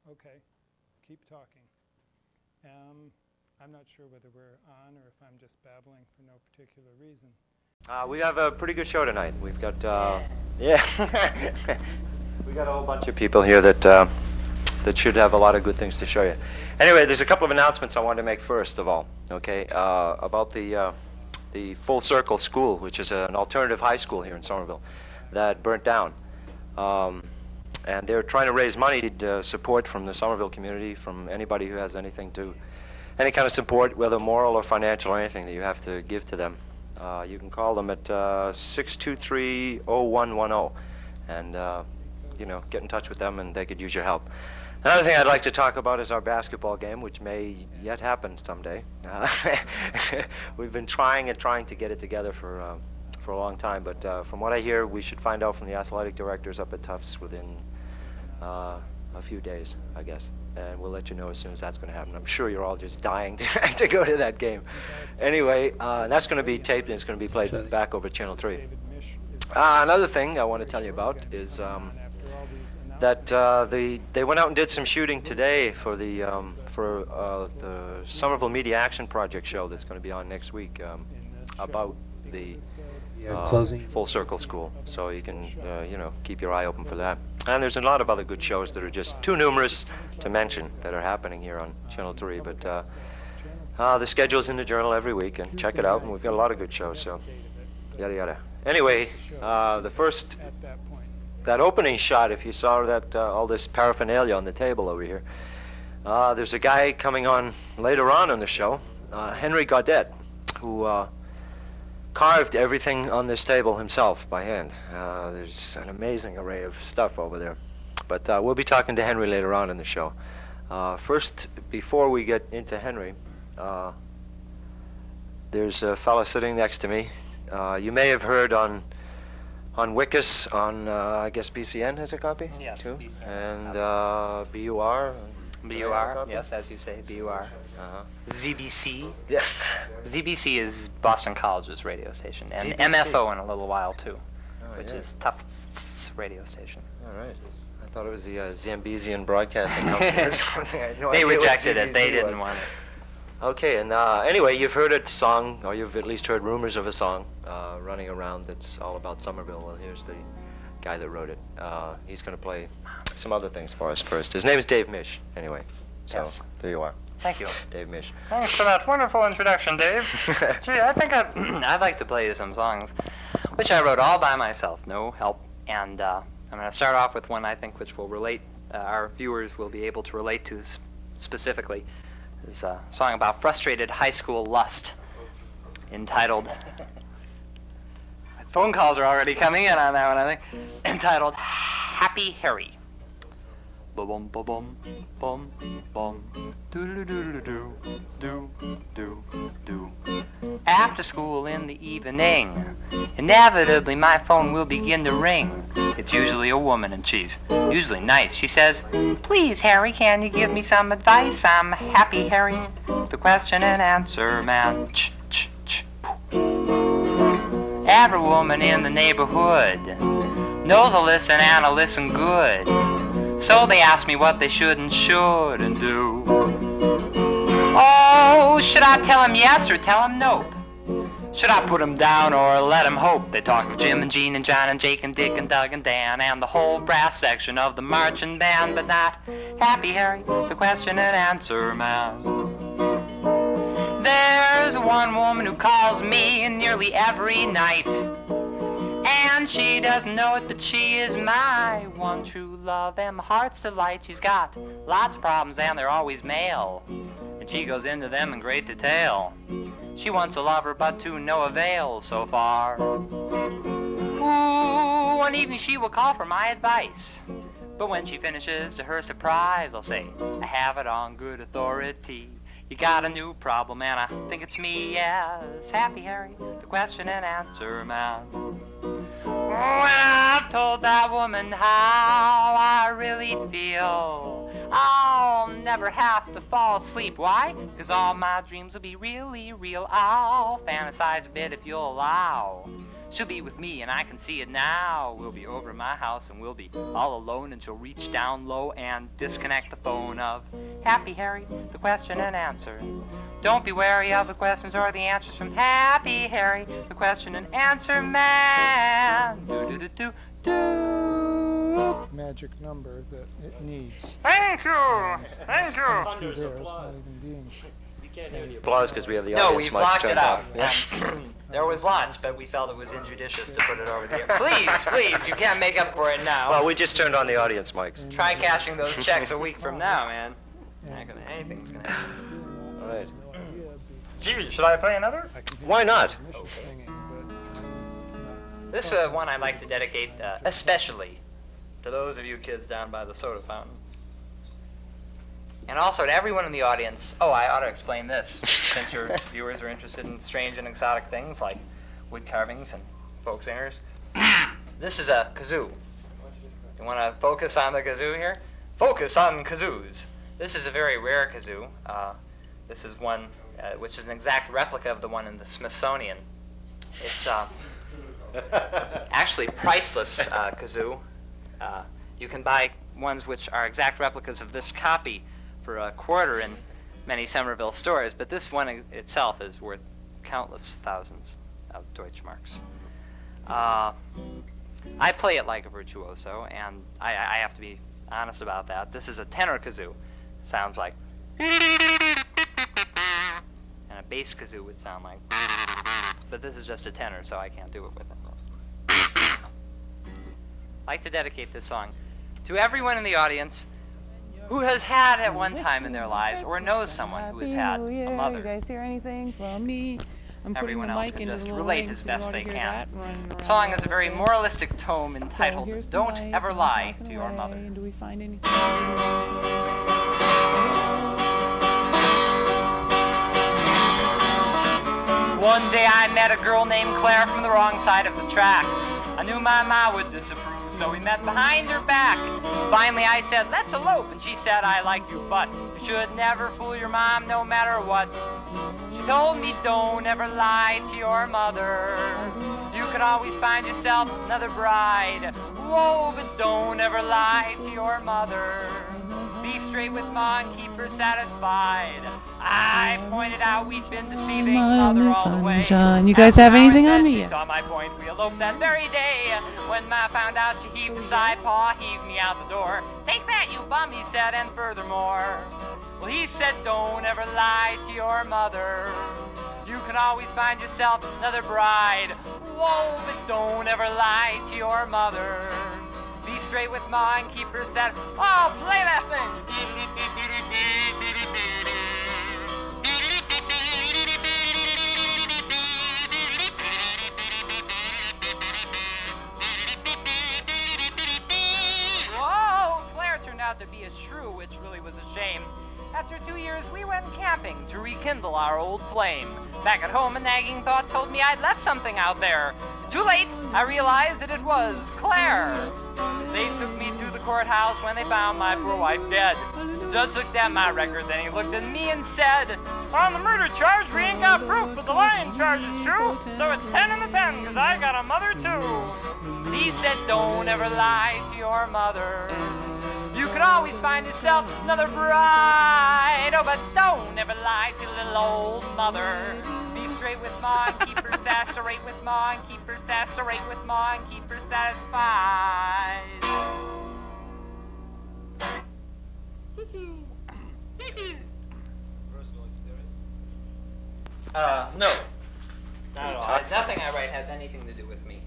Okay, keep talking. I'm not sure whether we're on or if I'm just babbling for no particular reason. We have a pretty good show tonight. We've got, yeah, we got a whole bunch of people here that should have a lot of good things to show you. Anyway, there's a couple of announcements I wanted to make first of all, okay, about the Full Circle School, which is an alternative high school here in Somerville that burnt down. And they're trying to raise money, support from the Somerville community, from anybody who has any kind of support, whether moral or financial or anything that you have to give to them. You can call them at 623-0110 and get in touch with them and they could use your help. Another thing I'd like to talk about is our basketball game, which may yet happen someday. We've been trying to get it together for a long time, but from what I hear, we should find out from the athletic directors up at Tufts within a few days, I guess. And we'll let you know as soon as that's going to happen. I'm sure you're all just dying to go to that game. Anyway, that's going to be taped and it's going to be played back over Channel 3. Another thing I want to tell you about is that they went out and did some shooting today for the Somerville Media Action Project show that's going to be on next week about the Full Circle School. So you can keep your eye open for that. And there's a lot of other good shows that are just too numerous to mention that are happening here on Channel 3. But the schedule's in the journal every week, and check it out. And we've got a lot of good shows. So yada yada. Anyway, that opening shot, if you saw that all this paraphernalia on the table over here, there's a guy coming on later on in the show, Henry Gaudet, who carved everything on this table himself by hand. There's an amazing array of stuff over there. But we'll be talking to Henry later on in the show. First, before we get into Henry, there's a fellow sitting next to me. You may have heard on Wickus, on I guess BCN has a copy? Yes, too? BCN. And BUR? BUR, yes, as you say, BUR. Uh-huh. ZBC. ZBC is Boston College's radio station, and ZBC. MFO in a little while too, which yeah. is Tufts radio station. All right. I thought it was the Zambesian Broadcasting Company or something. I had no They idea what rejected it. They ZBC didn't was. want it. Okay, and anyway, you've heard a song, or you've at least heard rumors of a song running around that's all about Somerville. Well, here's the guy that wrote it. He's going to play some other things for us first. His name is Dave Mish, anyway. So, Yes. there you are. Thank you. Dave Mish. Thanks for that wonderful introduction, Dave. Gee, I think I'd like to play you some songs, which I wrote all by myself, no help. And I'm going to start off with one I think which will relate, our viewers will be able to relate to specifically. It's a song about frustrated high school lust, entitled, phone calls are already coming in on that one, I think, entitled Happy Harry. Ba-bum, ba-bum, bum, bum, doo-doo-doo-doo-doo, doo-doo-doo. After school in the evening, inevitably my phone will begin to ring. It's usually a woman and she's usually nice. She says, "Please, Harry, can you give me some advice? I'm Happy Harry, the question and answer man." Every woman in the neighborhood knows I'll listen and I'll listen good. So they ask me what they should and shouldn't do. Oh, should I tell him yes or tell him nope? Should I put him down or let him hope? They talk of Jim and Jean and John and Jake and Dick and Doug and Dan and the whole brass section of the marching band, but not Happy Harry, the question and answer man. There's one woman who calls me nearly every night, and she doesn't know it, but she is my one true love and my heart's delight. She's got lots of problems and they're always male, and she goes into them in great detail. She wants a lover but to no avail so far. Ooh, one evening she will call for my advice, but when she finishes, to her surprise, I'll say, I have it on good authority. You got a new problem and I think it's me, yes, Happy Harry, the question and answer man. When I've told that woman how I really feel, I'll never have to fall asleep. Why? Because all my dreams will be really real. I'll fantasize a bit if you'll allow. She'll be with me, and I can see it now. We'll be over at my house, and we'll be all alone, and she'll reach down low and disconnect the phone of Happy Harry, the question and answer. Don't be wary of the questions or the answers from Happy Harry, the question and answer man. Do-do-do-do-do. Magic number that it needs. Thank you. Thank you. Through there, it's not even being. Applause because we have the No, audience we mics blocked turned it out. off. There was lots, but we felt it was injudicious to put it over the air. Please, you can't make up for it now. Well, we just turned on the audience mics. Try cashing those checks a week from now, man. Anything's gonna happen. All right. Gee, should I play another? Why not? Singing, but This one I'd like to dedicate especially to those of you kids down by the soda fountain. And also to everyone in the audience. Oh, I ought to explain this, since your viewers are interested in strange and exotic things like wood carvings and folk singers. This is a kazoo. You want to focus on the kazoo here? Focus on kazoos. This is a very rare kazoo. This is one which is an exact replica of the one in the Smithsonian. It's actually priceless kazoo. You can buy ones which are exact replicas of this copy for $0.25 in many Somerville stores, but this one itself is worth countless thousands of Deutschmarks. I play it like a virtuoso, and I have to be honest about that. This is a tenor kazoo. It sounds like, and a bass kazoo would sound like, but this is just a tenor, so I can't do it with it. I'd like to dedicate this song to everyone in the audience who has had at one time in their lives or knows someone who has had a mother. You guys hear anything from me? I'm putting Everyone the else mic can into just the little relate ring, as so you best ought to they hear can. that running The around song the is a very house. moralistic tome So entitled here's the Don't mic, Ever I'm Lie talking to Your away. Mother. Do we find anything? One day I met a girl named Claire from the wrong side of the tracks. I knew my ma would disapprove, so we met behind her back. Finally I said, let's elope, and she said, I like you, but you should never fool your mom no matter what. She told me, don't ever lie to your mother. You can always find yourself another bride. Whoa, but don't ever lie to your mother. Be straight with ma and keep her satisfied. I pointed out we'd been deceiving mother all the way. Sunshine. You guys have After anything hours, on then me she yet? saw my point. We eloped that very day. When ma found out, she heaved a sigh. Pa heaved me out the door. Take that, you bum, he said, and furthermore. Well, he said, don't ever lie to your mother. You can always find yourself another bride. Whoa, but don't ever lie to your mother. Be straight with ma and keep her set. Oh, play that thing! Whoa! Claire turned out to be a shrew, which really was a shame. After 2 years, we went camping to rekindle our old flame. Back at home, a nagging thought told me I'd left something out there. Too late, I realized that it was Claire. They took me to the courthouse when they found my poor wife dead. The judge looked at my record, then he looked at me and said, on the murder charge, we ain't got proof, but the lying charge is true, so it's 10 in the pen, 'cause I got a mother too. He said, don't ever lie to your mother. You can always find yourself another bride. Oh, but don't ever lie to your little old mother. Be straight with ma and keep her sass, to rate with ma and keep her sass, to rate with ma and keep her satisfied. Personal experience? No. Not at all. Nothing I write has anything to do with me.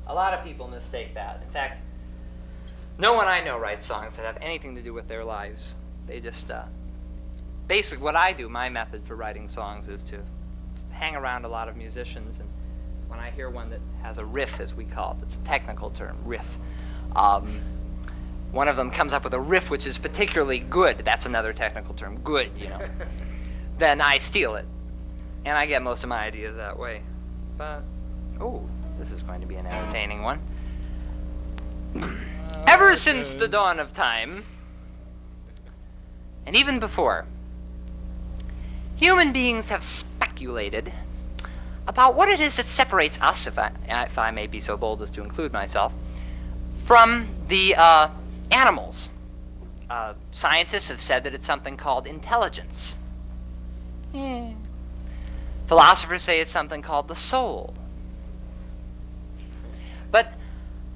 A lot of people mistake that. In fact, no one I know writes songs that have anything to do with their lives. They just, basically what I do, my method for writing songs is to hang around a lot of musicians, and when I hear one that has a riff, as we call it, it's a technical term, riff. One of them comes up with a riff which is particularly good, that's another technical term, good, you know. Then I steal it, and I get most of my ideas that way. But, oh, this is going to be an entertaining one. Ever since the dawn of time, and even before, human beings have speculated about what it is that separates us, if I may be so bold as to include myself, from the animals. Scientists have said that it's something called intelligence. Philosophers say it's something called the soul. But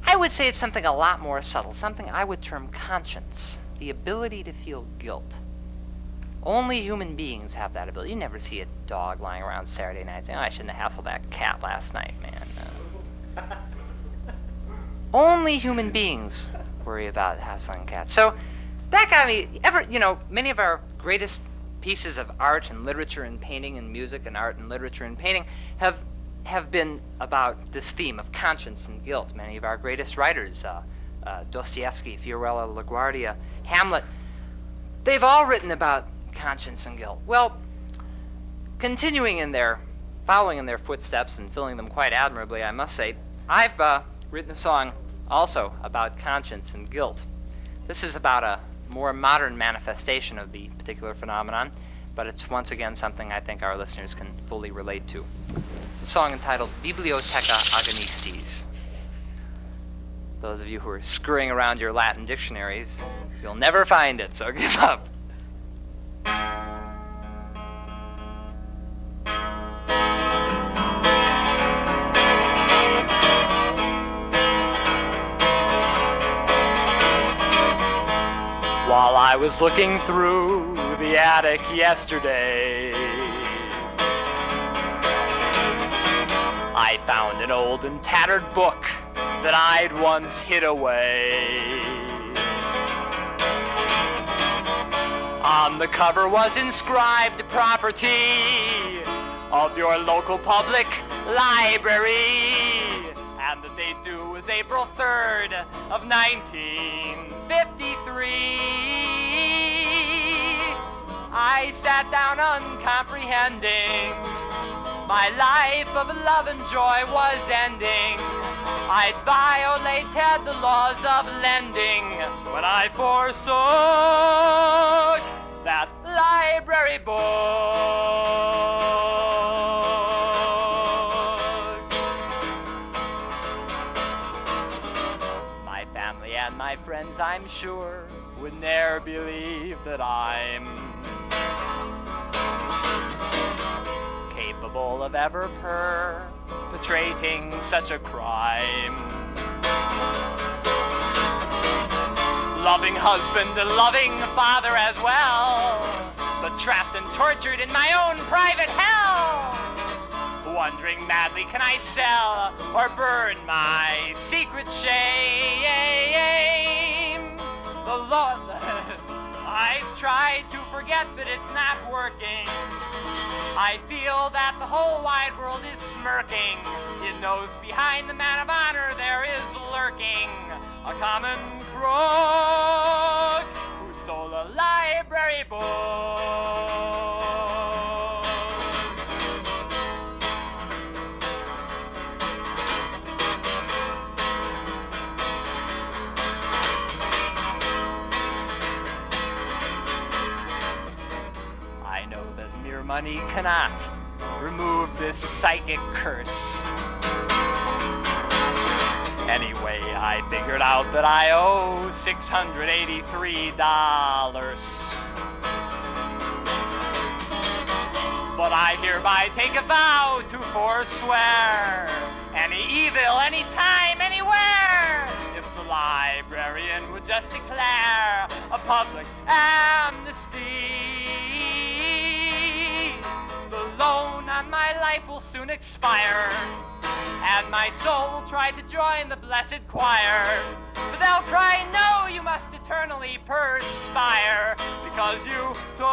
I would say it's something a lot more subtle, something I would term conscience, the ability to feel guilt. Only human beings have that ability. You never see a dog lying around Saturday night saying, "Oh, I shouldn't have hassled that cat last night, man." Only human beings worry about hassling cats. So that got me, many of our greatest pieces of art and literature and painting and music and art and literature and painting have been about this theme of conscience and guilt. Many of our greatest writers, Dostoevsky, Fiorello, LaGuardia, Hamlet, they've all written about conscience and guilt. Well, following in their footsteps and filling them quite admirably, I must say, I've written a song also about conscience and guilt. This is about a more modern manifestation of the particular phenomenon, but it's once again something I think our listeners can fully relate to. It's a song entitled Bibliotheca Agonistes. Those of you who are scurrying around your Latin dictionaries, you'll never find it, so give up. While I was looking through the attic yesterday, I found an old and tattered book that I'd once hid away. On the cover was inscribed property of your local public library, and the date due was April 3rd of 1953. I sat down uncomprehending. My life of love and joy was ending. I'd violated the laws of lending when I forsook that library book. My family and my friends, I'm sure, would ne'er believe that I'm capable of ever perpetrating such a crime. Loving husband and loving father as well, but trapped and tortured in my own private hell. Wondering madly, can I sell or burn my secret shame? The Lord, I've tried to forget, but it's not working. I feel that the whole wide world is smirking. It knows behind the man of honor there is lurking a common crook who stole a library book. Money cannot remove this psychic curse. Anyway, I figured out that I owe $683. But I hereby take a vow to forswear any evil, anytime, anywhere, if the librarian would just declare a public amnesty. The loan on my life will soon expire, and my soul will try to join the blessed choir. But they'll cry, no, you must eternally perspire, because you took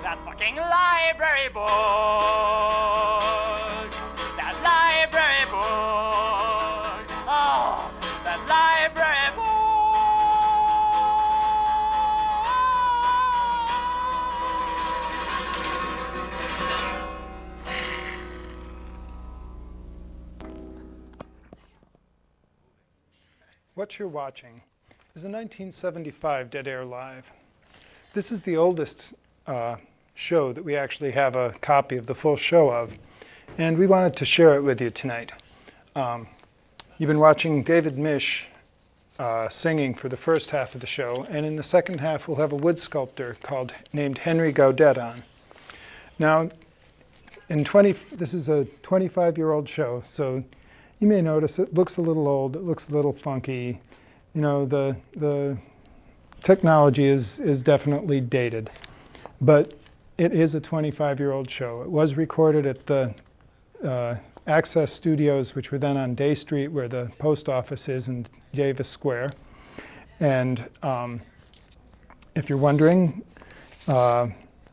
that fucking library book. That library book. Oh, that library book. What you're watching is a 1975 Dead Air Live. This is the oldest show that we actually have a copy of the full show of, and we wanted to share it with you tonight. You've been watching David Mish singing for the first half of the show, and in the second half we'll have a wood sculptor named Henry Gaudet on. Now, this is a 25-year-old show, so you may notice it looks a little old, it looks a little funky. You know, the technology is definitely dated, but it is a 25-year-old show. It was recorded at the Access Studios, which were then on Day Street, where the post office is in Davis Square. And if you're wondering,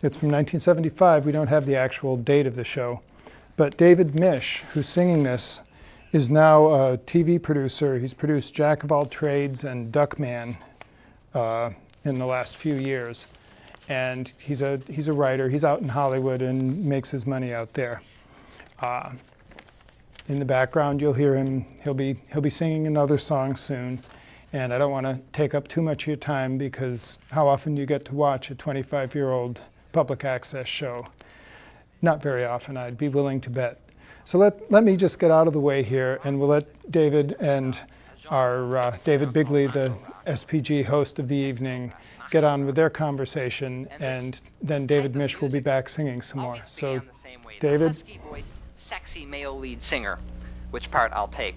it's from 1975. We don't have the actual date of the show. But David Mish, who's singing this, is now a TV producer. He's produced Jack of All Trades and Duckman in the last few years. And he's a writer. He's out in Hollywood and makes his money out there. In the background, you'll hear him. He'll be singing another song soon. And I don't want to take up too much of your time, because how often do you get to watch a 25-year-old public access show? Not very often, I'd be willing to bet. So let me just get out of the way here, and we'll let David and our David Bigley, the SPG host of the evening, get on with their conversation, and then David Mish will be back singing some more. So, David? Husky-voiced, sexy male lead singer, which part I'll take.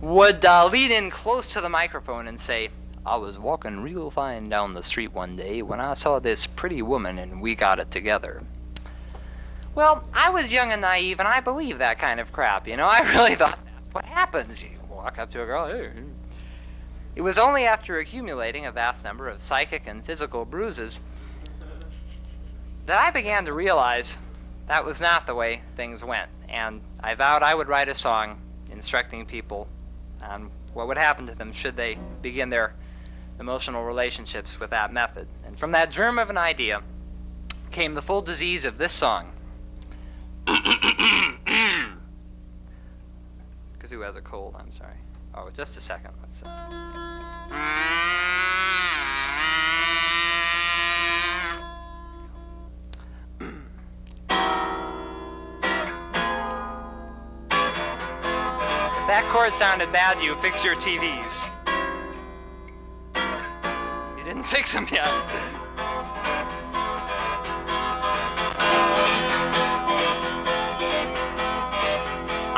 Would lean in close to the microphone and say, I was walking real fine down the street one day when I saw this pretty woman and we got it together. Well, I was young and naive, and I believed that kind of crap, you know. I really thought that's what happens. You walk up to a girl, hey. It was only after accumulating a vast number of psychic and physical bruises that I began to realize that was not the way things went. And I vowed I would write a song instructing people on what would happen to them should they begin their emotional relationships with that method. And from that germ of an idea came the full disease of this song. Kazoo has a cold, I'm sorry. Oh, just a second. Let's If that chord sounded bad to you, fix your TVs. You didn't fix them yet.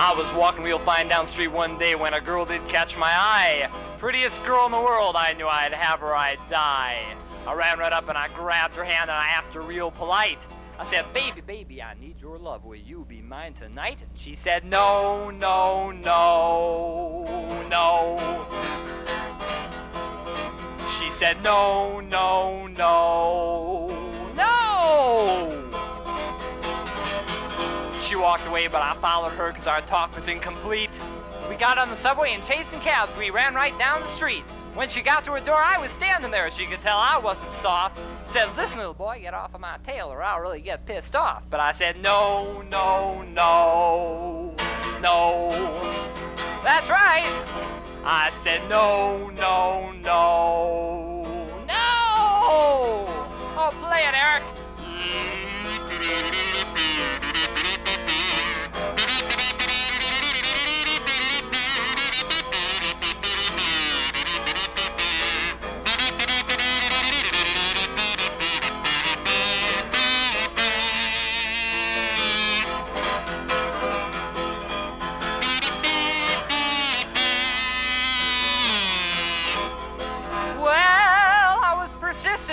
I was walking real fine down the street one day when a girl did catch my eye. Prettiest girl in the world, I knew I'd have her, I'd die. I ran right up and I grabbed her hand and I asked her real polite. I said, baby, baby, I need your love. Will you be mine tonight? And she said, no, no, no, no. She said, no, no, no, no. She walked away, but I followed her because our talk was incomplete. We got on the subway and chased in cabs. We ran right down the street. When she got to her door, I was standing there. She could tell I wasn't soft. Said, listen, little boy, get off of my tail or I'll really get pissed off. But I said, no, no, no, no. That's right. I said, no, no, no, no. Oh, play it, Eric.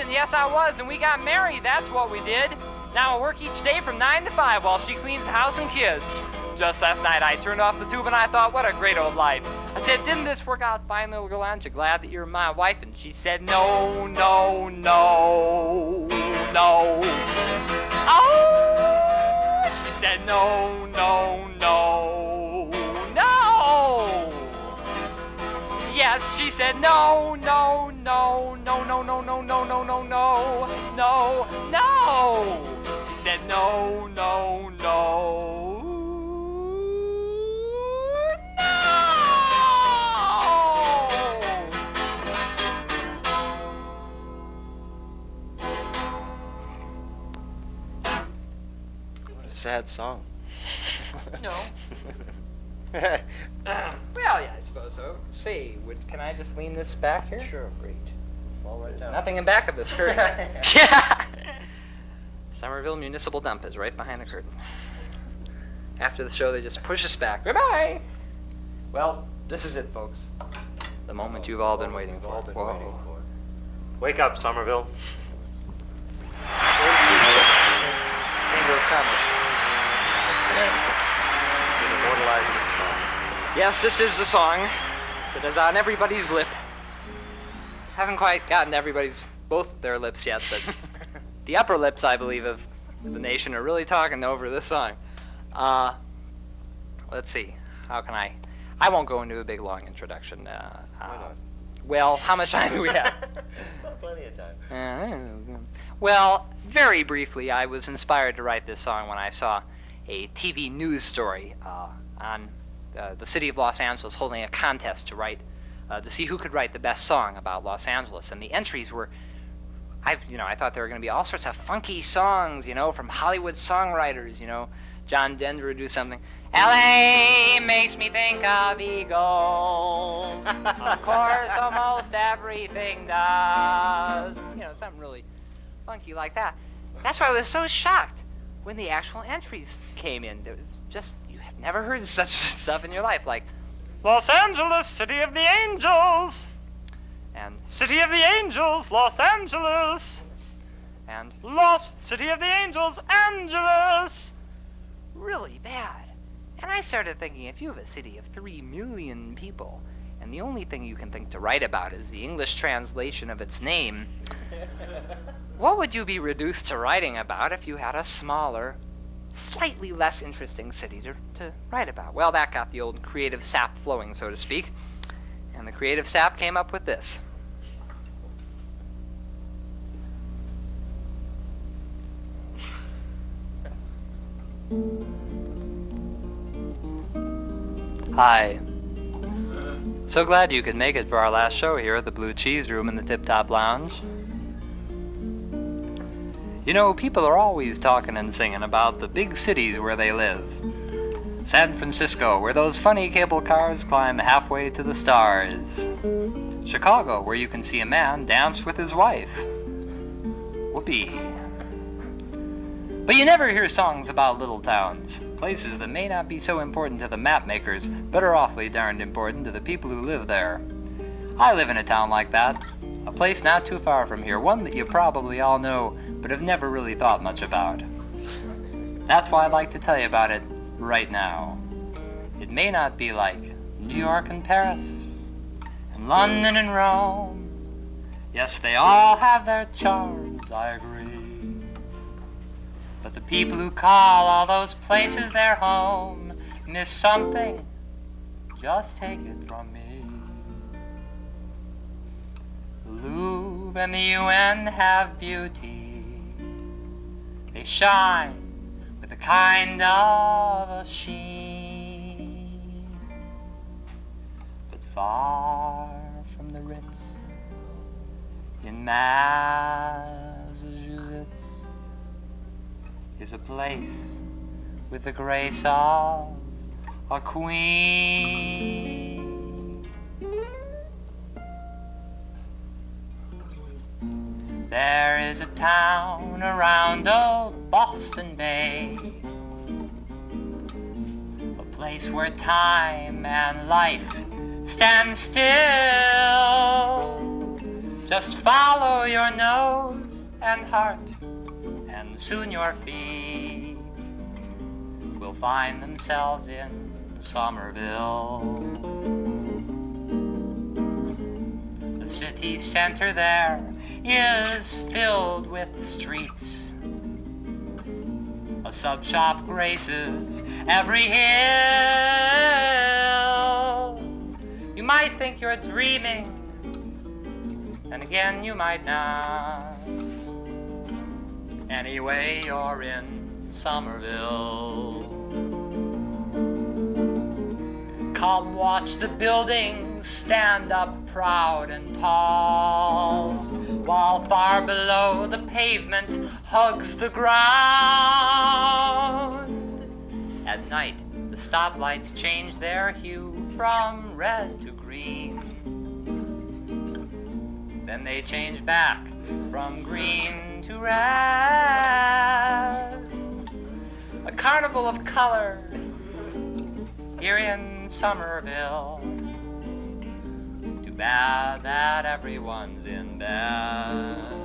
Yes, I was, and we got married, that's what we did. Now I work each day from 9 to 5 while she cleans the house and kids. Just last night I turned off the tube and I thought, what a great old life. I said, didn't this work out fine, little girl? Aren't you glad that you're my wife? And she said, no, no, no, no. Oh! She said, no, no, no, no. Yes, she said, no, no, no, no, no, no, no, no, no, no, no, no, no. She said, no, no, no, no. sad song. No. Well, yeah, I suppose so. See, can I just lean this back here? Sure, great. Fall right down. Nothing in back of this curtain. Yeah. Somerville Municipal Dump is right behind the curtain. After the show, they just push us back. Bye-bye. Well, this is it, folks. The moment you've all been waiting for. Whoa. Wake up, Somerville. Chamber of Commerce. Yes, this is the song that is on everybody's lip. Hasn't quite gotten to both their lips yet, but the upper lips, I believe, of the nation are really talking over this song. Let's see. How can I won't go into a big, long introduction. Why not? Well, how much time do we have? Plenty of time. Well, very briefly, I was inspired to write this song when I saw a TV news story on the city of Los Angeles holding a contest to see who could write the best song about Los Angeles. And the entries were, I thought there were going to be all sorts of funky songs, from Hollywood songwriters, John Denver would do something. LA makes me think of eagles. Of course, almost everything does. Something really funky like that. That's why I was so shocked when the actual entries came in. It was just, you have never heard such stuff in your life, like Los Angeles, City of the Angels, and City of the Angels, Los Angeles, and Los City of the Angels, Angeles. Really bad. And I started thinking, if you have a city of 3 million people, and the only thing you can think to write about is the English translation of its name, what would you be reduced to writing about if you had a smaller, slightly less interesting city to write about? Well, that got the old creative sap flowing, so to speak. And the creative sap came up with this. Hi. So glad you could make it for our last show here at the Blue Cheese Room in the Tip Top Lounge. People are always talking and singing about the big cities where they live. San Francisco, where those funny cable cars climb halfway to the stars. Chicago, where you can see a man dance with his wife. Whoopee. But you never hear songs about little towns, places that may not be so important to the map makers, but are awfully darned important to the people who live there. I live in a town like that, a place not too far from here, one that you probably all know, but have never really thought much about. That's why I'd like to tell you about it right now. It may not be like New York and Paris, and London and Rome. Yes, they all have their charms, I agree. But the people who call all those places their home miss something, just take it from me. The Louvre and the UN have beauty. They shine with a kind of a sheen. But far from the Ritz in Massachusetts is a place with the grace of a queen. There is a town around old Boston Bay, a place where time and life stand still. Just follow your nose and heart, and soon your feet will find themselves in Somerville. The city center there is filled with streets. A sub shop graces every hill. You might think you're dreaming, and again you might not. Anyway, you're in Somerville. Come watch the buildings stand up proud and tall, while far below the pavement hugs the ground. at night, the stoplights change their hue from red to green. Then they change back from green to red. A carnival of color here in Somerville. Too bad that everyone's in bed.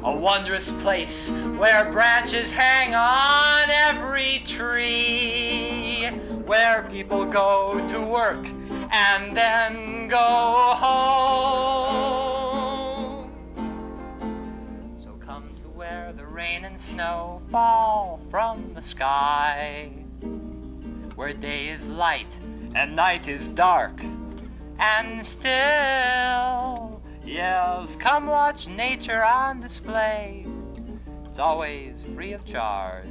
A wondrous place where branches hang on every tree, where people go to work and then go home. So come to where the rain and snow fall from the sky, where day is light and night is dark and still. Yes, come watch nature on display. It's always free of charge.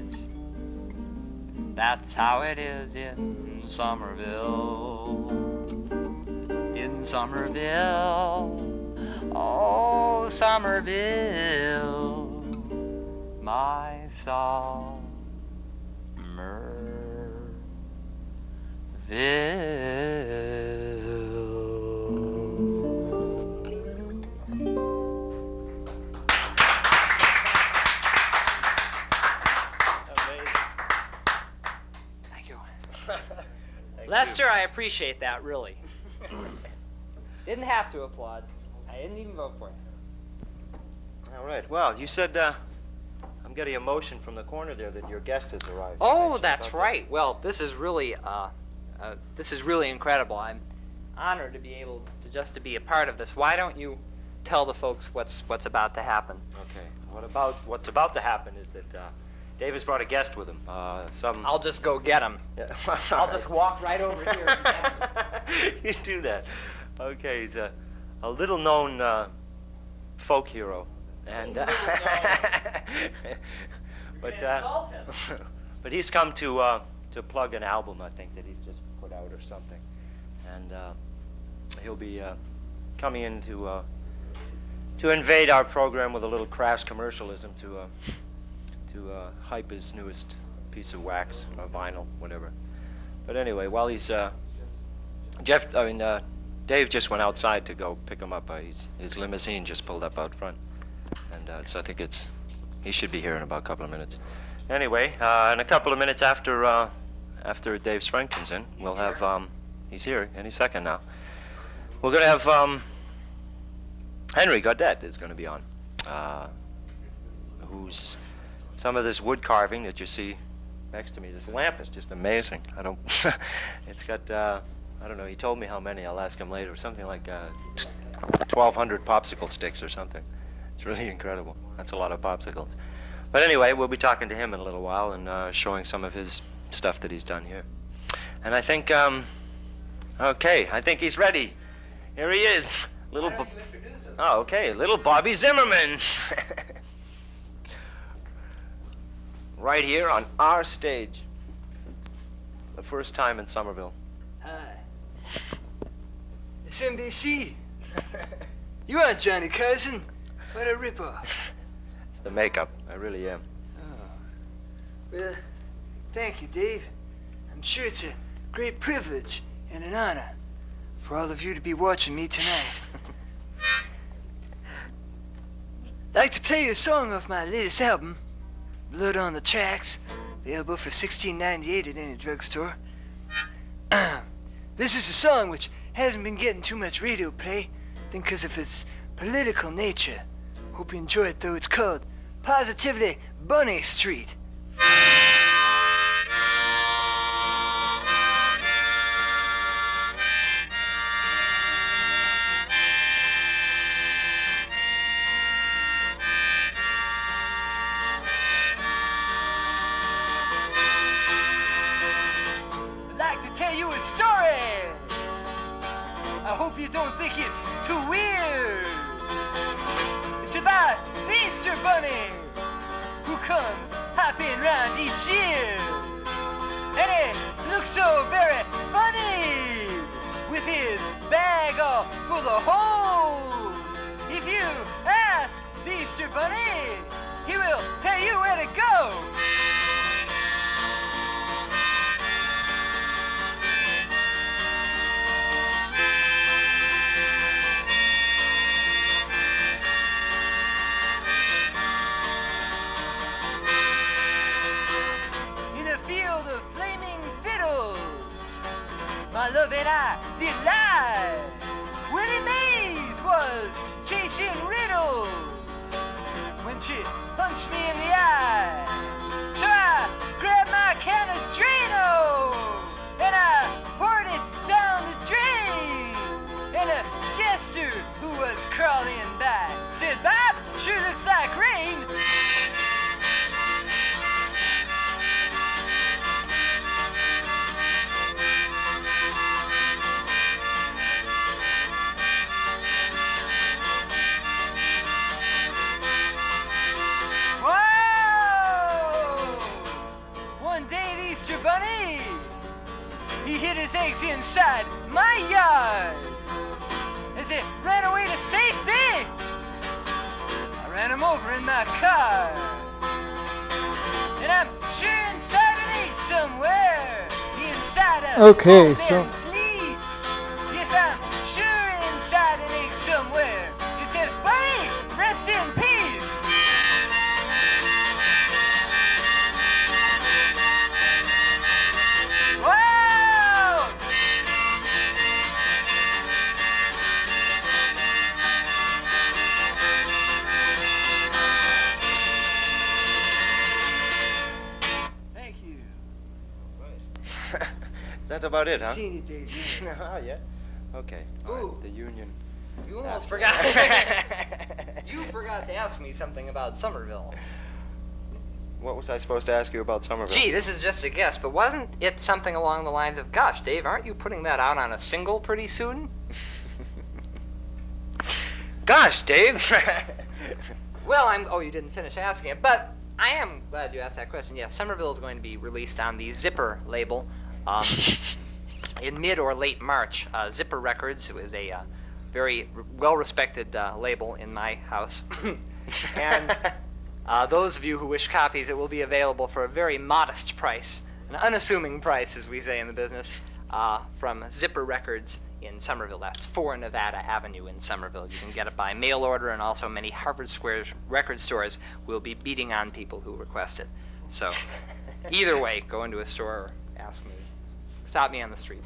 That's how it is in Somerville. In Somerville. Oh, Somerville. My Lester, I appreciate that, really. Didn't have to applaud. I didn't even vote for you. All right. Well, you said I'm getting a motion from the corner there that your guest has arrived. Oh, that's right. Well, this is really incredible. I'm honored to be able to just be a part of this. Why don't you tell the folks what's about to happen? Okay. What's about to happen is that Dave has brought a guest with him. I'll just go get him. Yeah. I'll just walk right over here. And get him. You do that. Okay. He's a little-known folk hero, and but he's come to plug an album, I think, that he's just put out or something, and he'll be coming in to invade our program with a little crass commercialism to hype his newest piece of wax or vinyl, whatever. But anyway, while he's Dave just went outside to go pick him up. His limousine just pulled up out front, and so I think he should be here in about a couple of minutes. Anyway, in a couple of minutes after Dave's friend comes in, we'll have he's here any second now. We're gonna have Henry Gaudette is gonna be on, who's some of this wood carving that you see next to me. This lamp is just amazing. It's got I don't know, he told me how many, I'll ask him later, something like 1,200 popsicle sticks or something. It's really incredible. That's a lot of popsicles. But anyway, we'll be talking to him in a little while and showing some of his stuff that he's done here. And I think, okay, I think he's ready. Here he is. Little Oh, okay, little Bobby Zimmerman. Right here on our stage. The first time in Somerville. Hi. It's NBC. You aren't Johnny Carson. What a ripoff. It's the makeup. I really am. Oh. Well, thank you, Dave. I'm sure it's a great privilege and an honor for all of you to be watching me tonight. I'd like to play you a song off my latest album, Blood on the Tracks, available for $16.98 at any drugstore. This is a song which hasn't been getting too much radio play, I think because of its political nature. Hope you enjoy it, though. It's called Positively Bunny Street. I'd like to tell you a story. I hope you don't think it's too weird. It's about the Easter Bunny who comes hopping round each year. And he looks so very funny with his bag all full of holes. If you ask the Easter Bunny, he will tell you where to go. my love and I did lie. Willie Mays was chasing riddles when she punched me in the eye. So I grabbed my can of Drano and I poured it down the drain. And a jester who was crawling by said, Bob, sure looks like rain. Bunny! He hid his eggs inside my yard. As it ran away to safety, I ran him over in my car. And I'm sure inside an egg somewhere. Inside a Okay, old so- damn police. Yes, I'm sure inside an egg somewhere. It says, Bunny, rest in peace. Whoa! Thank you. Is that about it, huh? Seen it, Dave. Oh, yeah? Okay. All right, Ooh. the union. You almost forgot. You forgot to ask me something about Somerville. What was I supposed to ask you about Somerville? Gee, this is just a guess, but wasn't it something along the lines of, gosh, Dave, aren't you putting that out on a single pretty soon? Gosh, Dave! Well, oh, you didn't finish asking it, but I am glad you asked that question. Yes, Somerville is going to be released on the Zipper label in mid or late March. Zipper Records was a very well-respected label in my house. And those of you who wish copies, it will be available for a very modest price, an unassuming price, as we say in the business, from Zipper Records in Somerville. That's 4 Nevada Avenue in Somerville. You can get it by mail order, and also many Harvard Square record stores will be beating on people who request it. So either way, go into a store or ask me. Stop me on the street.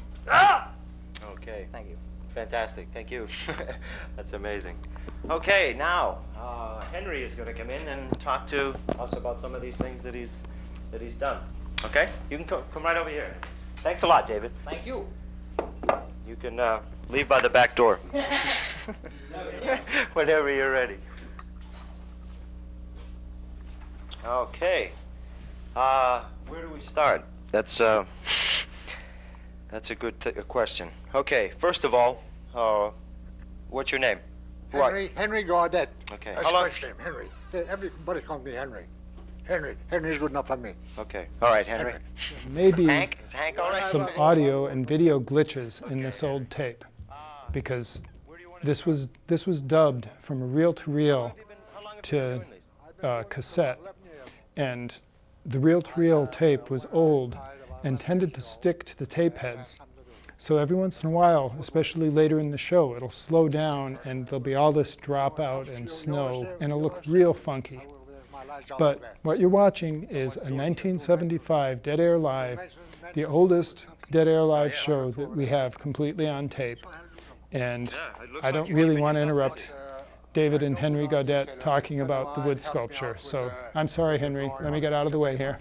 Okay. Thank you. Fantastic. Thank you. That's amazing. Okay, now Henry is going to come in and talk to us about some of these things that he's done. Okay? You can come right over here. Thanks a lot, David. Thank you. You can leave by the back door whenever you're ready. Okay. Where do we start? That's a good question. Okay. First of all, what's your name? Who are you? Henry Gaudette. Okay. That's How long- first name, Henry. Everybody calls me Henry. Henry's good enough for me. Okay. All right, Henry. Maybe Hank? Is Hank all right? some audio and video glitches in this old tape, because this was dubbed from a reel-to-reel to cassette, and the reel-to-reel tape was old and tended to stick to the tape heads. So every once in a while, especially later in the show, it'll slow down and there'll be all this dropout and snow, and it'll look real funky. But what you're watching is a 1975 Dead Air Live, the oldest Dead Air Live show that we have completely on tape. And I don't really want to interrupt David and Henry Gaudette talking about the wood sculpture. So I'm sorry, Henry. Let me get out of the way here.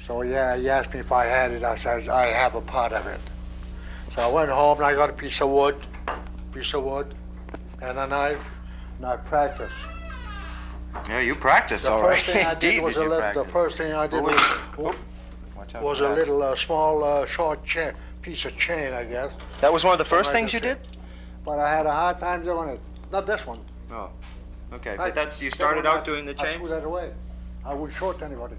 So yeah, he asked me if I had it. I said, I have a part of it. So I went home and I got a piece of wood, and a knife, and I practiced. Yeah, you practice The all first right. thing I did Indeed, was did you the practice. first thing I did What was, Watch out was for a that. little small short piece of chain, I guess. That was one of the first Something things you like did? But I had a hard time doing it. Not this one. Oh, okay. Right. But that's you That started one, out doing the I threw chains? that away. I wouldn't short anybody.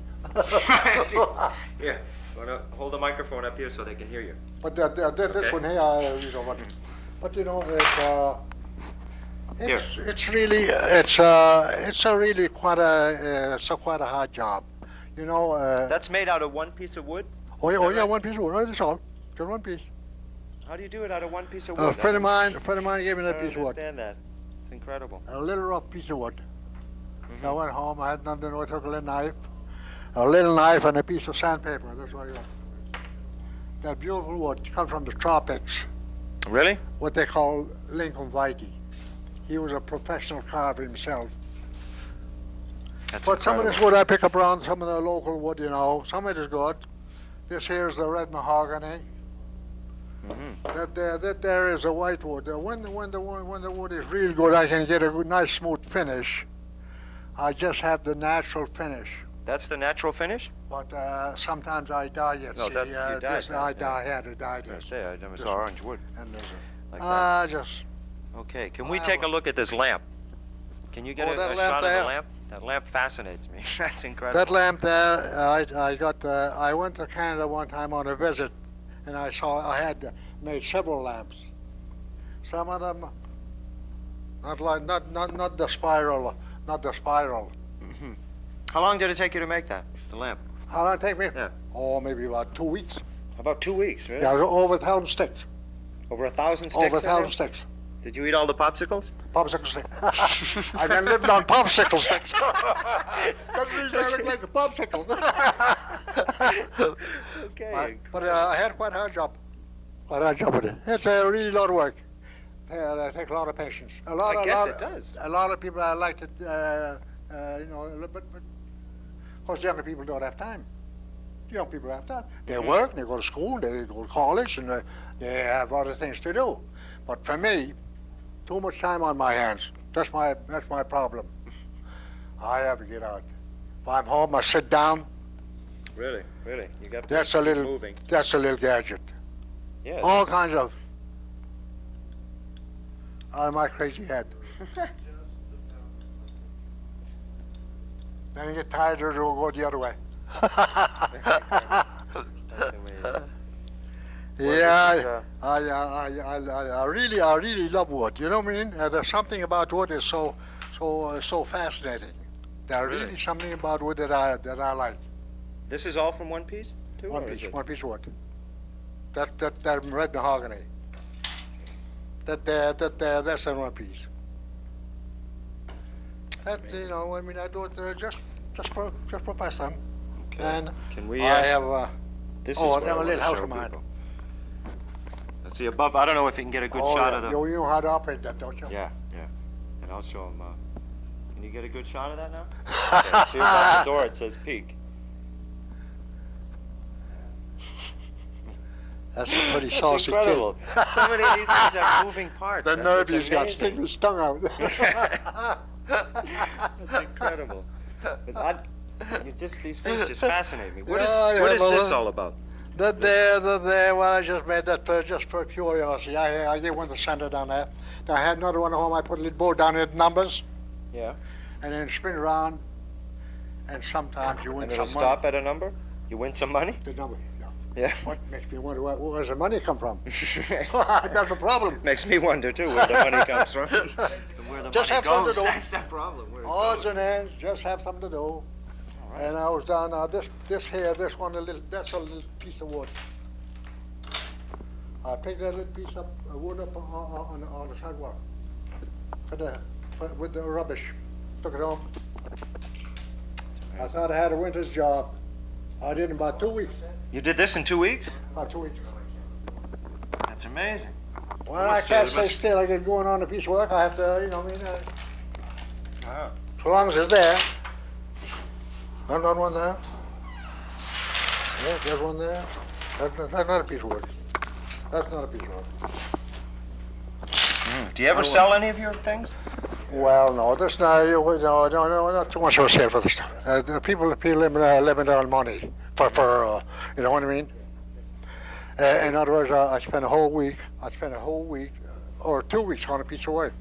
Here, wanna hold the microphone up here so they can hear you. But this Okay. one here, but you know, it's really it's a really quite a hard job, you know. That's made out of one piece of wood? Oh yeah, right? one piece of wood. That's all, just one piece. How do you do it out of one piece of wood? A friend of I mine gave me that don't piece of wood, understand that. It's incredible. a little rough piece of wood. So I went home. I had nothing to do. I took a little knife and a piece of sandpaper. That's what I got. that beautiful wood comes from the tropics, Really? what they call Lincoln Whitey. He was a professional carver himself. That's But some of incredible. this wood I pick up around some of the local wood, you know. Some of it is good. This here is the red mahogany. That there is a white wood. When the wood is real good, I can get a good, nice smooth finish. I just have the natural finish. That's the natural finish? But sometimes I dye it. No, See, that's- you dyed this that, I yeah. had to dye I this. say, I never This saw one. orange wood And there's like that. just Okay, can we I take have a look at this lamp? Can you get Oh, a that lamp shot of there? the lamp? That lamp fascinates me. That's incredible. that lamp there. I got. I went to Canada one time on a visit, and I had made several lamps. Some of them, not the spiral, not the spiral. How long did it take you to make that, the lamp? How long it take me? Yeah. Oh, maybe about 2 weeks. About 2 weeks, really? Yeah, over 1,000 sticks. Over 1,000 sticks Over in there? 1,000 sticks. Did you eat all the popsicles? Popsicle sticks. I been living on popsicle sticks. That's the reason I look like a popsicle. Okay. But I had quite a hard job. Quite a hard job with it. It's a really lot of work. It takes a lot of patience. I guess it does. A lot of people like it, you know, but of course younger people don't have time. Young people have time. They work, they go to school, they go to college, and they have other things to do. But for me, too much time on my hands. That's my problem. I have to get out. If I'm home, I sit down. Really? You got to That's a keep little. moving. That's a little gadget. Yeah. All kinds of. Out of my crazy head. Then you get tired, or it'll go the other way. That's amazing. Yeah, this is, I really love wood. You know what I mean? There's something about wood is so fascinating. There's Really? really something about wood that I like. This is all from one piece, too? One or is piece, it- one piece of wood. That red mahogany. That's in one piece. That you know, I mean, I do it just for pastime. Okay. And Can we? I have. This oh, is what I have I a little wanna house show of mine. people. Let's see above. I don't know if you can get a good oh, shot yeah. of the. You know how to operate that, don't you? Yeah. And I'll show him. Can you get a good shot of that now? Okay, see about the door. It says peak. That's a pretty That's saucy incredible. So many of these things have moving parts. kid. The That's nerve what's he's got amazing. sticking his tongue out. That's incredible. But these things just fascinate me. What is Yeah, what yeah, is well, this all about? That there. Well, I just made that just for curiosity. I didn't want to send it down there. I had another one at home. I put a little board down it, numbers, Yeah. and then spin around, and sometimes you win And some it'll money. stop at a number? You win some money? The number, yeah. Yeah. What makes me wonder where's the money come from? That's a problem. Makes me wonder too where the money comes from. And where the Just money have something goes. to do. That's the problem. Where it Odds goes. and ends, just have something to do. right. And I was down this one, that's a little piece of wood. I picked that little piece of wood up on the sidewalk with the rubbish. Took it home. I thought I had a winter's job. I did in about 2 weeks. You did this in 2 weeks? About 2 weeks. That's amazing. Well, must I can't say, stay must- still. I get going on a piece of work. I have to, you know, I mean, Wow. so long as it's there. Not one there. Yeah, there's one there. That's not a piece of wood. That's not a piece of wood. Do you ever sell any of your things? Well, no, that's not. No, not too much of a sale for this stuff. The people living on money for you know what I mean. In other words, I spend a whole week. Or 2 weeks on a piece of work.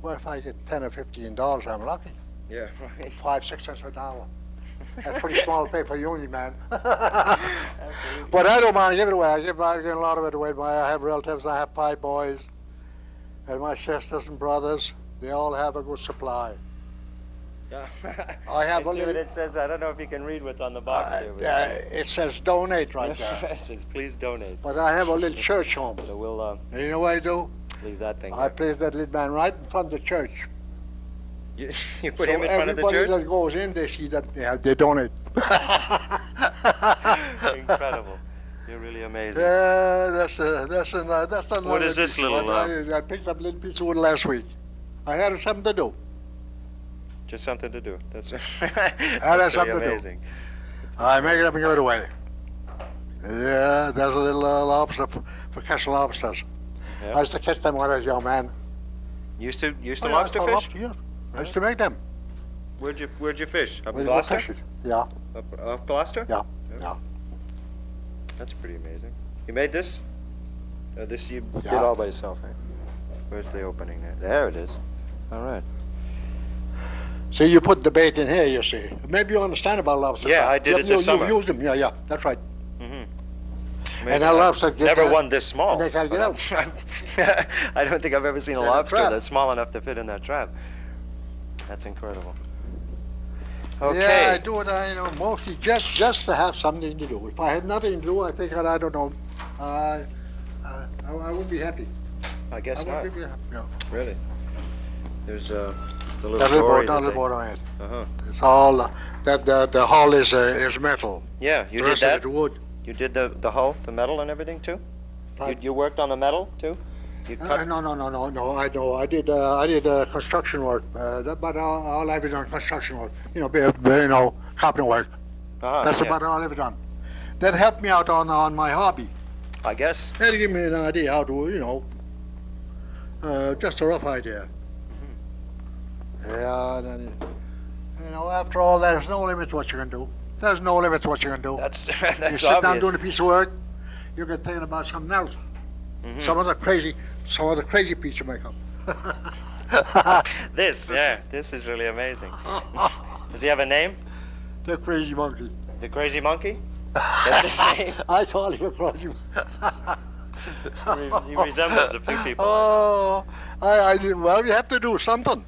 Well, if I get $10 or $15, I'm lucky. Yeah, right. 5, 6 cents a dollar. That's pretty small pay for a union man. Absolutely. But I don't mind. I give it away. I give a lot of it away. I have relatives. I have 5 boys, and my sisters and brothers. They all have a good supply. Yeah. I have see a little. what it says. I don't know if you can read what's on the box here. But It says donate right there. it says please donate. But I have a little church home. So we'll And you know what I do? leave that thing I there. place that little man right in front of the church. You put So him in front of the everybody church? that goes in, they see that they donate. Incredible. You're They're really amazing. Yeah, that's another What is this piece of wood. little, I picked up a little piece of wood last week. I had something to do. Just something to do. That's, that's that's something really to do. amazing. I make it up and give it away. Yeah, there's a little lobster for catching lobsters. Yeah. I used to catch them when I was a young man. Used to Oh, yeah, lobster I fish? caught lobster, yeah. I used to make them. Where'd you fish? Up in With Gloucester? fishes. Yeah, Up off Gloucester? yeah, yeah. That's pretty amazing. You made this? This you did Yeah. all by yourself, eh? Where's the opening there? There it is. All right. See, you put the bait in here, you see. Maybe you understand about lobster. Yeah, trap. I did it this You've summer. used them, yeah, that's right. Mm-hmm. And that lobster get never there, one this small. and they can't get out. I don't think I've ever seen a In a lobster trap. that's small enough to fit in that trap. That's incredible. Okay. Yeah, I do it, mostly just to have something to do. If I had nothing to do, I think I don't know, I wouldn't be happy. I guess I not. wouldn't be happy. No. Really. There's the little That little story boat, that little they- boat on it. Uh-huh. It's all the hull is metal. Yeah, you The did rest of that? it wood. You did the hull, the metal and everything too? You worked on the metal too? You cut? No. I did construction work, but all I've ever done construction work. Carpenter work. Uh-huh, That's yeah. about all I've ever done. That helped me out on my hobby. I guess. That gave me an idea how to, just a rough idea. Yeah, and then, after all that, there's no limit to what you can do. There's no limit to what you can do. That's You that's sit down obvious. doing a piece of work, you get thinking about something else. Mhm. Some other crazy piece you make up. This is really amazing. Does he have a name? The crazy monkey. The Crazy Monkey? That's his name? I call him a crazy He resembles a few people. Oh, well, you have to do something.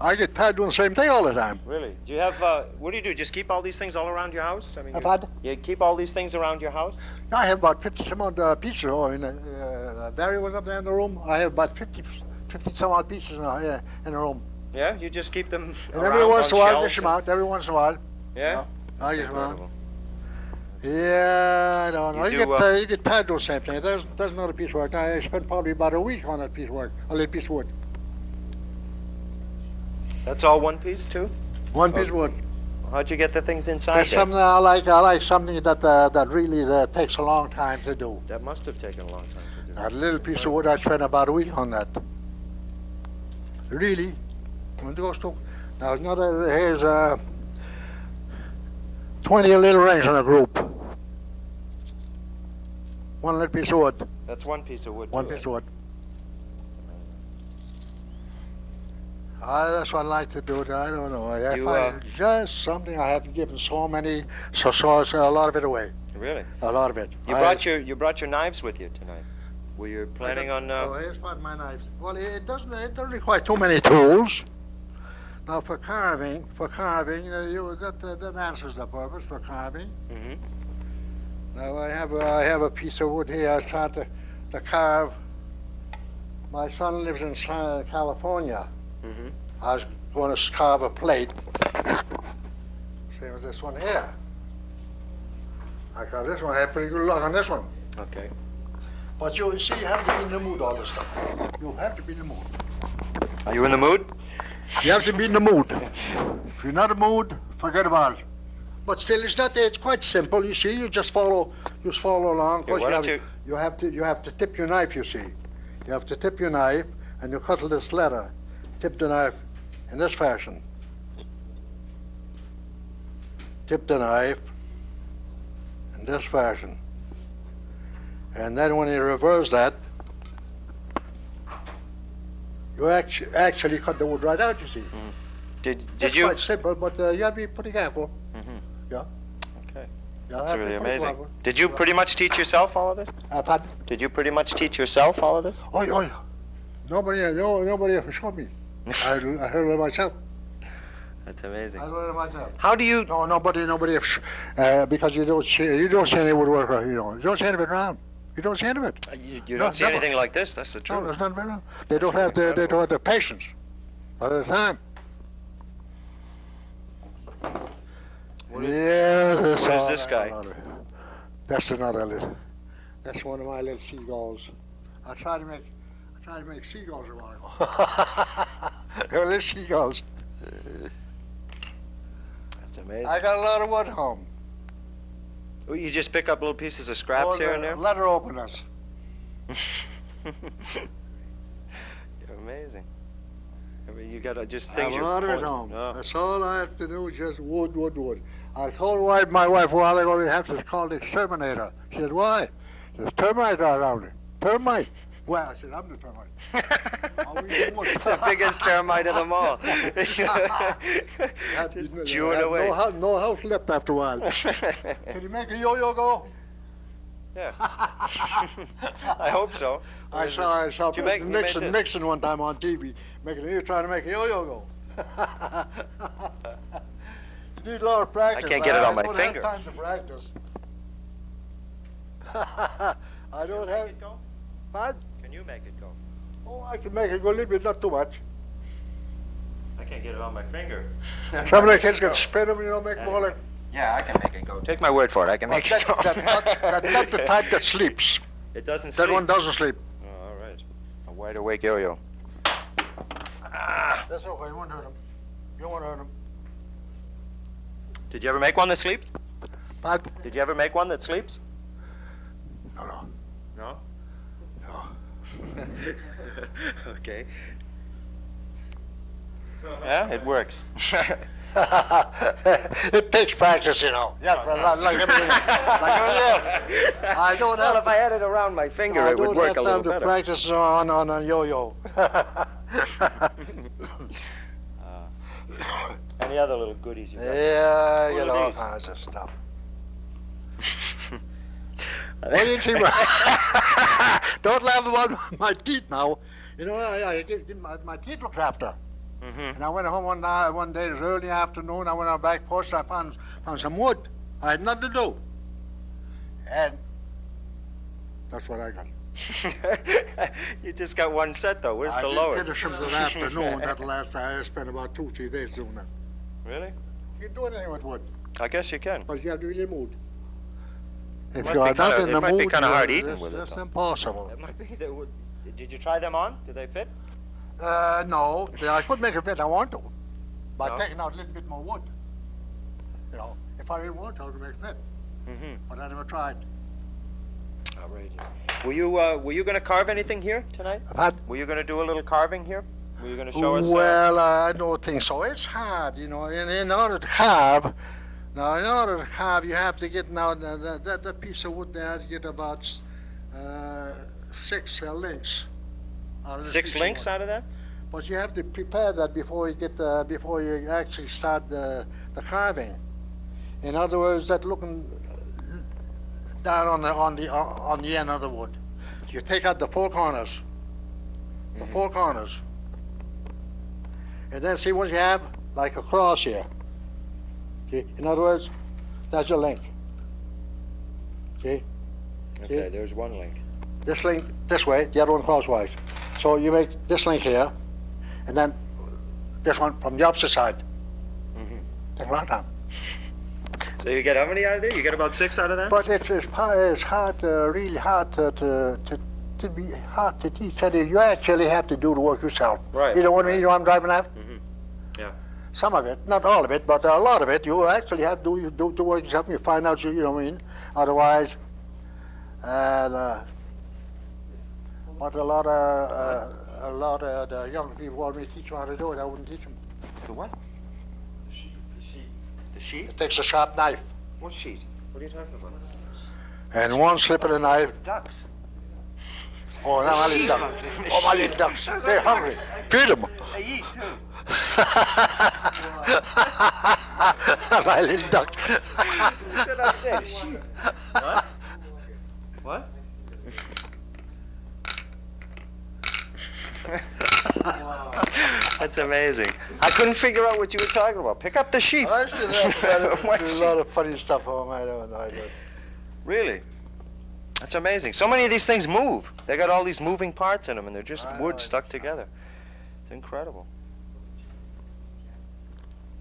I get tired doing the same thing all the time. Really? Do you have, what do you do? Just keep all these things all around your house? I mean, Pardon? you keep all these things around your house? I have about 50 some odd pieces. Barry was up there in the room. I have about 50 some odd pieces in the room. Yeah? You just keep them And around every once in on a while, shelves dish them out. Every once in a while. Yeah? I That's get them out. incredible. Yeah, I don't know. You You, do, you get tired doing the same thing. There's another piece of work. I spent probably about a week on that piece of work. A little piece of wood. That's all one piece too? One piece of wood. How'd you get the things inside That's there? something I like. I like something that really takes a long time to do. That must have taken a long time to do. That little piece of wood, I spent about a week on that. Really. When it goes to, now it's not here's 20 little rings in a group. One little piece of wood. That's one piece of wood. One too, piece eh? of wood. That's what I like to do. I don't know. I You, find it's just something I have given so it's a lot of it away. Really? A lot of it. You brought your knives with you tonight. Were you planning on? Oh, here's part of my knives. Well, it doesn't require too many tools. Now, for carving, that answers the purpose for carving. Mhm. Now, I have a piece of wood here. I was trying to carve. My son lives in California. Mhm. I was going to carve a plate. Same as this one here. I carved this one. I had pretty good luck on this one. Okay. But you see, you have to be in the mood all this stuff. You have to be in the mood. Are you in the mood? You have to be in the mood. If you're not in the mood, forget about it. But still, it's quite simple. You see, you just follow along. Okay, why don't you have to tip your knife. You see, you have to tip your knife, and you cut this letter. Tip the knife in this fashion. Tip the knife in this fashion, and then when you reverse that, you actually cut the wood right out. You see. Did It's you? quite simple, but you have to be pretty careful. Mhm. Yeah. Okay. You That's have to really be pretty amazing. careful. Did you pretty much teach yourself all of this? Pardon? Did you pretty much teach yourself all of this? Oh. Nobody ever showed me. I heard it myself. That's amazing. I learned it myself. How do you? No, nobody ever, because you don't see any woodworker. You don't see any of it around. You don't see any of it. You No, don't see never. anything like this. That's the No, truth. there's nothing around. They don't have the patience. By the time. What is Yeah, what is this guy? That's another little. That's one of my little seagulls. I try to make seagulls a while ago. They're little seagulls. That's amazing. I got a lot of wood home. Well, you just pick up little pieces of scraps here and there? Letter openers. You're amazing. I mean, you gotta just I have things a you're lot of it pulling- home. Oh. That's all I have to do, just wood. I told my wife a while ago, we have to call it Terminator. She said, why? There's termite around it. Termite. Well, I said, I'm the termite. All we do was- The biggest termite of them all. Had- Just had chewing away. No house left after a while. Can you make a yo-yo go? Yeah. I hope so. I saw Did you make- you made this? Nixon one time on TV, he was trying to make a yo-yo go. You need a lot of practice. can't get it on my I don't finger. have time to practice. I don't have. It go? What? Can you make it go? Oh, I can make it go a little bit, not too much. I can't get it on my finger. Some of the kids can spin them, make more like. Yeah, I can make it go. Take my word for it. I can make it go. That's not the type that sleeps. It doesn't That sleep. one doesn't sleep. Oh, all right. A wide awake yo-yo. That's okay, you won't hurt him. You won't hurt him. Did you ever make one that sleeps? But, Did you ever make one that sleeps? no. No. No. Okay. Yeah, it works. It takes practice, Yeah, like everything else. I don't Well, have if I had it around my finger, I it would don't work have a little time to better. practice on a yo-yo. Any other little goodies you got? Yeah, What you are know, all these? kinds of stuff. What do you think? Don't laugh about my teeth now. I get my teeth looked after. Mm-hmm. And I went home one day, it was early afternoon, I went on the back porch, I found some wood. I had nothing to do. And that's what I got. You just got one set though. Where's I the didn't lowest? finish them till afternoon. That last I spent about 2-3 days doing that. Really? You can do anything with wood, I guess you can. but you have to be in the mood. If must you be are not kinda- in it the might be mood, kinda hard you- eating that's- with it, That's though. impossible. It might be that would. Did you try them on? Did they fit? No, I could make it fit. I want to, by No? taking out a little bit more wood. If I didn't want to, I would make it fit. Mm-hmm. But I never tried. Outrageous. Were you going to carve anything here tonight? But, Were you going to do a little carving here? Were you going to show us? well, I don't think so. It's hard, in order to carve. Now, in order to carve, you have to get that piece of wood there. You get about 6 links. Out of this 6 piece of links wood. out of that? But you have to prepare that before you actually start the carving. In other words, that looking down on the end of the wood. You take out the 4 corners. The 4 corners. And then see what you have? Like a cross here. See? In other words, that's your link. See? Okay, there's one link. This link this way, the other one crosswise. So you make this link here, and then this one from the opposite side. Mm-hmm. Take a long time. So you get how many out of there? You get about 6 out of that? But it's hard, really hard to be hard to teach. You actually have to do the work yourself. Right. You know what I mean? You know what I'm driving at? Mm-hmm. Yeah. Some of it, not all of it, but a lot of it, you actually have to do the work yourself. And you find out, you know what I mean? Otherwise, but a lot of the young people want me to teach them how to do it. I wouldn't teach them. The what? The sheet? It takes a sharp knife What sheet? What are you talking about? and one slip of the knife. Ducks. Oh, now my little ducks. Oh, my little ducks. They're hungry. Feed them. They eat too. My little duck. That's what I said. Sheep. What? What? That's amazing. I couldn't figure out what you were talking about. Pick up the sheep. I still have What a sheep? lot of funny stuff on my own. I don't. Really? That's amazing. So many of these things move. They got all these moving parts in them, and they're just I wood know. stuck together. It's incredible.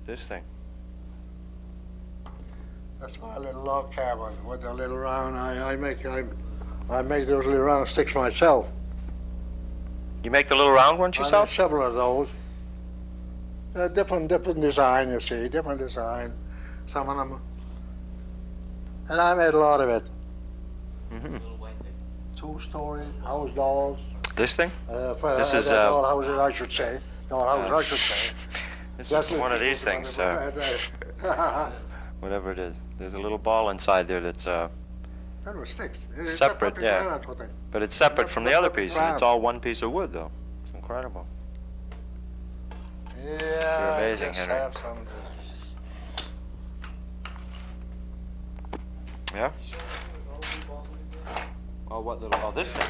This thing. That's my little log cabin with a little round. I make those little round sticks myself. You make the little round ones I yourself? make several of those. Different design, you see, different design. Some of them. And I made a lot of it. Mm-hmm. 2-story house dolls. This thing? This is doll houses, I should say. Doll houses, I should say. This is one of these things, whatever it is. There's a little ball inside there that's That was sticks. It's separate, perfect yeah. round, what they- but it's separate from the other piece, and it's round. all one piece of wood, though. It's incredible. Yeah, You're amazing, just Henry. have some. Yeah? Oh, what little? Oh, this thing.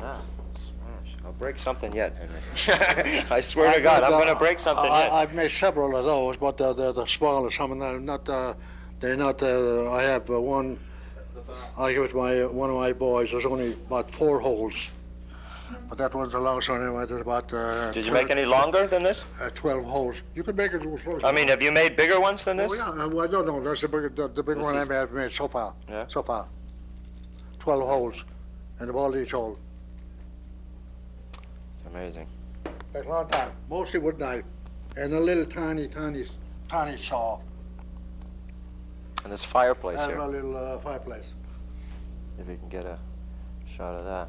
Ah, smash. I'll break something yet, Henry. I swear to God, I'm going to break something yet. I've made several of those, but the smaller, some of them, they're not, I have one, I give it to one of my boys, there's only about 4 holes. But that one's the longest one, anyway, there's about... Did you make any longer than this? 12 holes. You could make it close. I mean, have you made bigger ones than this? Oh, yeah, well, no, that's the big one is- I've made so far. Yeah? So far. 12 holes, and a ball each hole. It's amazing. Takes a long time. Mostly wood knife, and a little tiny saw, And this fireplace and here. a little fireplace. If you can get a shot of that.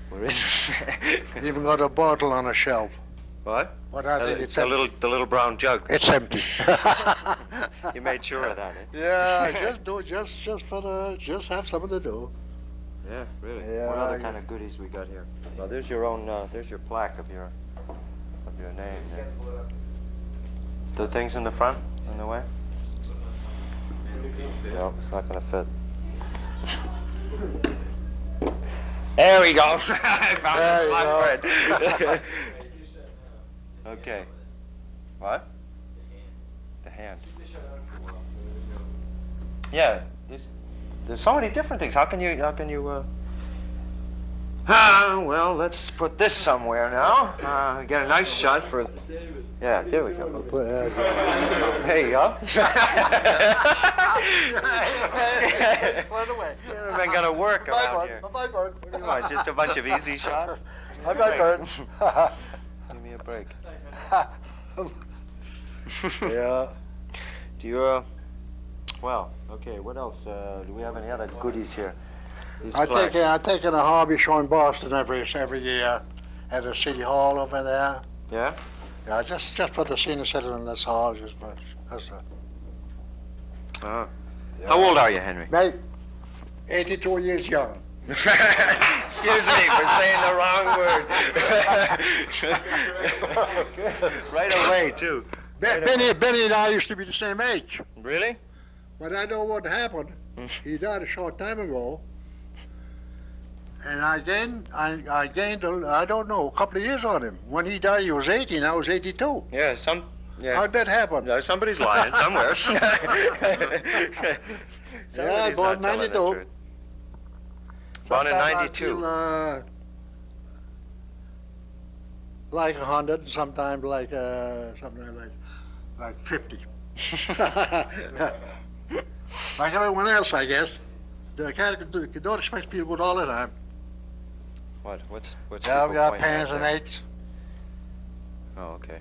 Where is it? Even got a bottle on a shelf. What? But I think it's the empty. little brown jug. It's empty. You made sure of that, eh? Yeah, just have something to do. Yeah, really. Yeah, What other I kind of goodies we got here? Well, there's your own. There's your plaque of your name. There. The things in the front, in the way. No, it's not going to fit. There we go. I found There the you spot for it. Okay. What? The hand. Yeah. There's so many different things. How can you? Well, let's put this somewhere now. Get a nice shot for. Yeah, there we go. There you go. Everyone got to work around here. What do you want? Just a bunch of easy shots? Give me a break. Yeah. Do you? Well, okay. What else? Do we have any other goodies here? These I flags. take in a hobby show in Boston every year at the city hall over there. Yeah. Yeah, just for the senior citizen, that's all. Just for, that's Uh-huh. How old are you, Henry? Mate, 82 years young. Excuse me for saying the wrong word. Right away, too. Benny and I used to be the same age. Really? But I know what happened. He died a short time ago. And I gained, I don't know, a couple of years on him. When he died, he was 80, and I was 82. Yeah, How'd that happen? No, somebody's lying somewhere. Somebody's born not telling the 92. truth. Born in Sometimes I 92. feel, like 100, sometimes like 50. Like everyone else, I guess. You don't expect to feel good all the time. What's Yeah, we people got pointing pains at and there? aches. Oh, okay.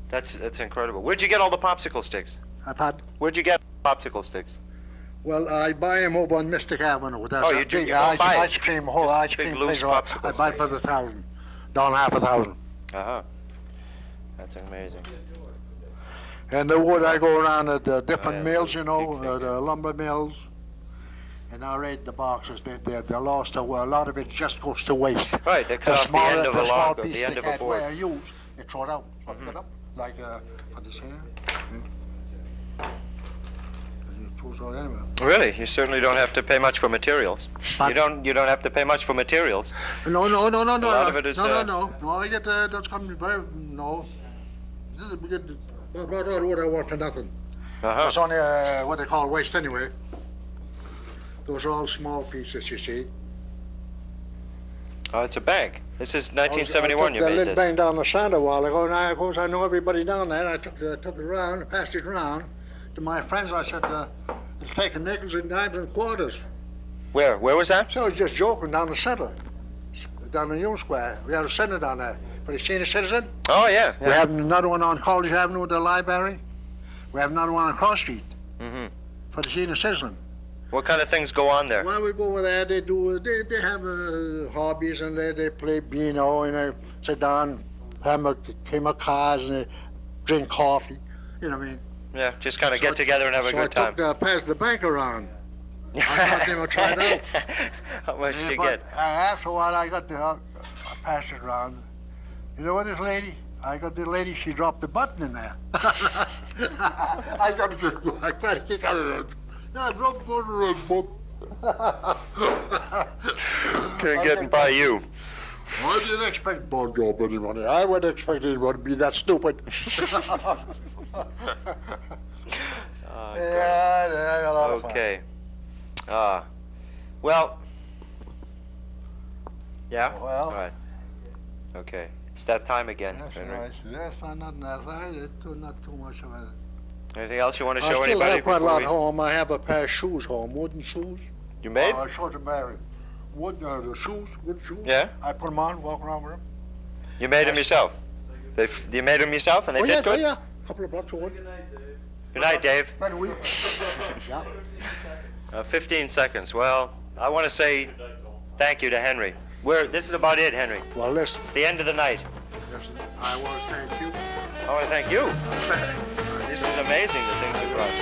That's incredible. Where'd you get all the popsicle sticks? I've had, Where'd you get popsicle sticks? well, I buy them over on Mystic Avenue. That's Oh, a you do? big You don't buy ice it? cream, whole ice big cream loose place. popsicle I buy it for the 1,000, down half 1,000. Uh-huh. That's amazing. And the wood, I go around at the different yeah, mills, big the lumber mills, and I rate the boxes. They're lost. A lot of it just goes to waste. Right, they cut off the end of a small log or piece the end they of a can't board. use, they throw it out. Put it up, like for this here. And it throws it out anyway. Really? You certainly don't have to pay much for materials. But- You don't have to pay much for materials. No. A lot of it is, No, I get that's coming very no. This is we get about all the wood I want for nothing. Uh-huh. It's only what they call waste anyway. Those are all small pieces, you see. Oh, it's a bank. This is I 1971 you took made the little this. bank down the sand a while ago, and of course I know everybody down there. And I took it around, passed it around to my friends. I said, It's taking nickels and dimes and quarters. Where was that? So I was just joking down the centre, down in Union Square. We have a centre down there for the senior citizen. Oh, yeah. We have another one on College Avenue with the library. We have another one on Cross Street for the senior citizen. What kind of things go on there? While we go over there, they have hobbies and they play Beano and they sit down, have a game of cards and they drink coffee. You know what I mean? Yeah, just kind of get together and have a good time. So I passed the bank around. I thought they would try it out. How much do you But get? after a while, I passed it around. You know what, this lady? I got the lady, she dropped the button in there. I got to I tried to kick out of it. I dropped the button. Can't get by you. I didn't expect Bon Job anybody. I wouldn't expect anyone to be that stupid. Yeah, I had a lot of fun. Okay. Well. Yeah? Well. All right. Okay. It's that time again. That's Henry. nice. Yes, I'm not not too much of a... Anything else you want to I show still anybody? have quite a before lot we- home. I have a pair of shoes home, wooden shoes. You made? I showed to Mary. The shoes, wooden shoes. Yeah? I put them on, walk around with them. You made them yourself? You made them yourself and they fit good? Yeah. A couple of blocks of wood. Good night, Dave. About a week. Yeah. 15 seconds. Well, I want to say thank you to Henry. This is about it, Henry. Well, listen. It's the end of the night. Listen, I want to thank you. I want to thank you. This is amazing, the things you brought. You